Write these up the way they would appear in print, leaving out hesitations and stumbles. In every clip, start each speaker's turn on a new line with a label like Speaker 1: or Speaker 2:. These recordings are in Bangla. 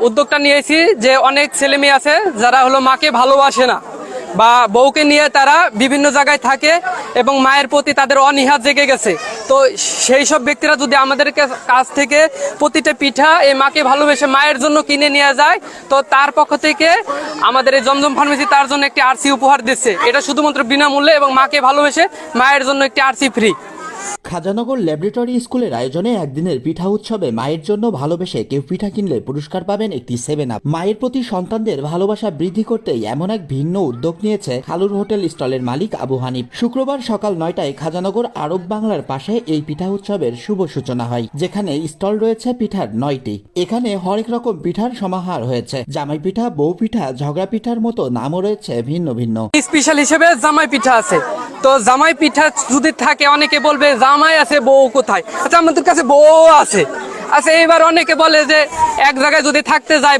Speaker 1: উদ্যোগটা নিয়েছি যে অনেক ছেলে মেয়ে আছে যারা হলো মাকে ভালোবাসে না বা বউকে নিয়ে তারা বিভিন্ন জায়গায় থাকে এবং মায়ের প্রতি তাদের অনীহা জেগে গেছে। তো সেই সব ব্যক্তিরা যদি আমাদের কাছ থেকে প্রতিটা পিঠা এই মাকে ভালোবেসে মায়ের জন্য কিনে নিয়ে যায়, তো তার পক্ষ থেকে আমাদের এই জমজম ফার্মেসি তার জন্য একটি আরসি উপহার দিচ্ছে। এটা শুধুমাত্র বিনামূল্যে এবং মাকে ভালোবেসে মায়ের জন্য একটি আরসি ফ্রি।
Speaker 2: খাজানগর ল্যাবরেটরি স্কুলের আয়োজনে একদিনের পিঠা উৎসবে মায়ের জন্য ভালোবেসে কেউ পিঠা কিনলে পুরস্কার পাবেন একটি 7-আপ। মায়ের প্রতি সন্তানদের ভালোবাসা বৃদ্ধি করতেই এমন এক ভিন্ন উদ্যোগ নিয়েছে খালুর হোটেল স্টলের মালিক আবু হানিফ। শুক্রবার সকাল 9টায় খাজানগর আরব বাংলার পাশে এই পিঠা উৎসবের শুভ সূচনা হয়, যেখানে স্টল রয়েছে পিঠার 9টি। এখানে হরেক রকম পিঠার সমাহার হয়েছে। জামাই পিঠা, বউ পিঠা, ঝগড়া পিঠার মতো নামও রয়েছে ভিন্ন ভিন্ন।
Speaker 1: স্পেশাল হিসেবে জামাই পিঠা আছে। তো জামাই পিঠা যদি থাকে অনেকে বলবে জামাই আছে বউ কোথায়? আচ্ছা, আমাদের কাছে বউ আছে। আচ্ছা, এবার অনেকে বলে যে এক জায়গায় যদি থাকতে যায়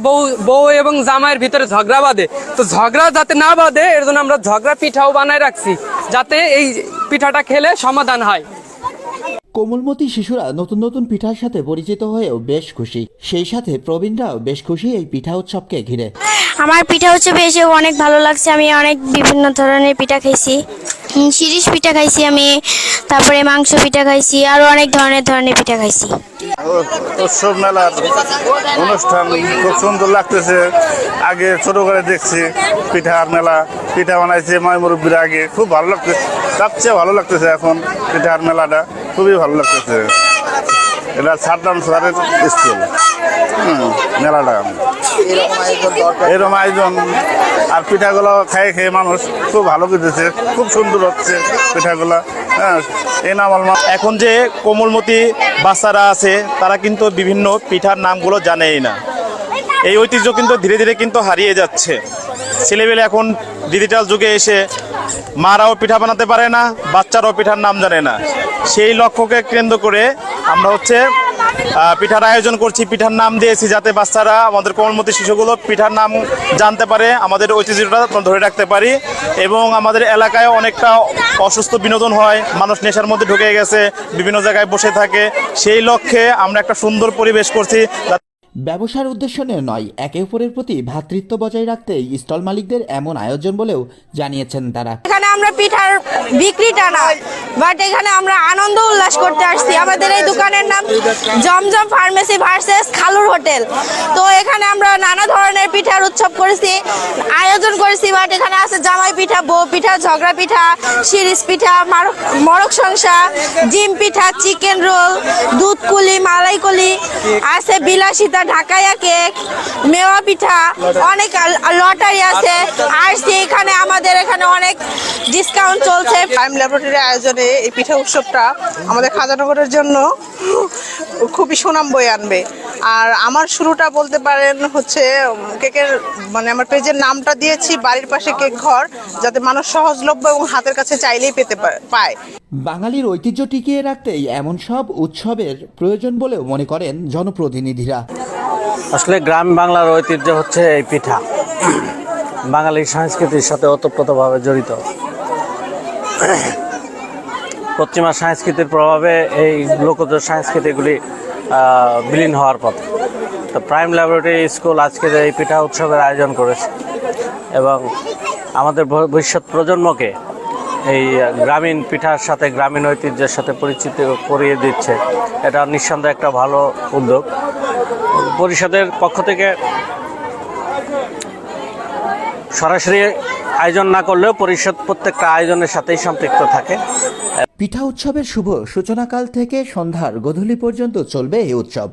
Speaker 1: বউ এবং জামাইয়ের ভিতরে ঝগড়া বাঁধে, তো ঝগড়া যাতে না বাঁধে এর জন্য আমরা ঝগড়া পিঠাও বানায় রাখছি, যাতে এই পিঠাটা খেলে সমাধান হয়।
Speaker 2: কোমলমতি শিশুরা নতুন নতুন পিঠার সাথে পরিচিত হয়েও বেশ খুশি। সেই সাথে প্রবীণরাও বেশ খুশি এই পিঠা উৎসবকে ঘিরে।
Speaker 3: আমার পিঠা উৎসবে এসে অনেক ভালো লাগছে। আমি অনেক বিভিন্ন ধরনের পিঠা খাইছি, শিরিষ পিঠা খাইছি আমি, তারপরে মাংস পিঠা খাইছি, আরো অনেক ধরনের পিঠা খাইছি।
Speaker 4: উৎসব মেলার অনুষ্ঠান খুব সুন্দর লাগতেছে। আগে ছোট করে দেখছি পিঠার মেলা, পিঠা বানাইছে মাই মুরব্বীর, আগে খুব ভালো লাগতেছে, সবচেয়ে ভালো লাগতেছে এখন পিঠার মেলাটা, খুবই ভালো লাগতেছে। এটা সাদ্দাম স্যারের স্কুল মেলাটা, এরকম আয়োজন আর পিঠাগুলো খেয়ে খেয়ে মানুষ খুব ভালো করতেছে, খুব সুন্দর হচ্ছে পিঠাগুলো। হ্যাঁ, এই নাম
Speaker 5: এখন যে কোমলমতি বাচ্চারা আছে তারা কিন্তু বিভিন্ন পিঠার নামগুলো জানেই না। এই ঐতিহ্য কিন্তু ধীরে ধীরে কিন্তু হারিয়ে যাচ্ছে। ছেলেবেলে এখন ডিজিটাল যুগে এসে মারাও পিঠা বানাতে পারে না, বাচ্চারাও পিঠার নাম জানে না। সেই লক্ষ্যকে কেন্দ্র করে আমরা পিঠার আয়োজন করছি, পিঠার নাম দিয়েছি যাতে বাচ্চারা, আমাদের কোমলমতি শিশুগুলো পিঠার নাম জানতে পারে, আমাদের ঐতিহ্যটা ধরে রাখতে পারি। এবং আমাদের এলাকায় অনেকটা অসুস্থ বিনোদন হয়, মানুষ নেশার মধ্যে ঢুকে গেছে, বিভিন্ন জায়গায় বসে থাকে। সেই লক্ষ্যে আমরা একটা সুন্দর পরিবেশ করছি।
Speaker 2: ব্যবসার উদ্দেশ্য নিয়ে নয়, একে অপরের প্রতি ভ্রাতৃত্ব বজায় রাখতেই স্টল মালিকদের এমন আয়োজন বলেও জানিয়েছেন তারা।
Speaker 3: এখানে আমরা পিঠার বিক্রিটা না, বাট এখানে আমরা আনন্দ উল্লাস করতে আসছি। আমাদের এই দোকানের নাম জমজম ফার্মেসি ভার্সেস খালুর হোটেল। তো এখানে আমরা নানা ধরনের পিঠার উৎসব করেছি, আয়োজন করেছি। বাট এখানে আছে জামাই পিঠা, বউ পিঠা, ঝগড়া পিঠা, শিরিষ পিঠা, মরক সংসা, ডিম পিঠা, চিকেন রোল, দুধ কুলি, মালাই কুলি, আছে বিলাসিতা, ঢাকাইয়া কেক, মেওয়া পিঠা, অনেক লটারি আছে। আর এখানে আমাদের এখানে অনেক ডিসকাউন্ট চলছে।
Speaker 6: প্রাইম ল্যাবরেটরি আয়োজনে এই পিঠা উৎসবটা আমাদের খাজানগরের জন্য খুবই সুনাম বয়ে আনবে। আর আমার শুরুটা বলতে পারেন কেকের, আমার পেজের নামটা দিয়েছি বাড়ির পাশে কেক ঘর, যাতে মানুষ সহজলভ্য এবং হাতের কাছে চাইলেই পেতে পায়।
Speaker 2: বাঙালির ঐতিহ্য টিকিয়ে রাখতেই এমন সব উৎসবের প্রয়োজন বলেও মনে করেন জনপ্রতিনিধিরা।
Speaker 7: আসলে গ্রাম বাংলার ঐতিহ্য হচ্ছে এই পিঠা, বাঙালির সংস্কৃতির সাথে ওতপ্রোতভাবে জড়িত। পশ্চিমা সংস্কৃতির প্রভাবে এই লোকজ সংস্কৃতিগুলি বিলীন হওয়ার পথে। তো প্রাইম ল্যাবরেটরি স্কুল আজকে এই পিঠা উৎসবের আয়োজন করেছে এবং আমাদের ভবিষ্যৎ প্রজন্মকে এই গ্রামীণ পিঠার সাথে, গ্রামীণ ঐতিহ্যের সাথে পরিচিত করিয়ে দিচ্ছে। এটা নিঃসন্দেহে একটা ভালো উদ্যোগ। পরিষদের পক্ষ থেকে সরাসরি আয়োজন না করলেও পরিষদ প্রত্যেকটা আয়োজনের সাথেই সম্পৃক্ত থাকে।
Speaker 2: পিঠা উৎসবের শুভ সূচনাকাল থেকে সন্ধ্যার গোধূলি পর্যন্ত চলবে এই উৎসব।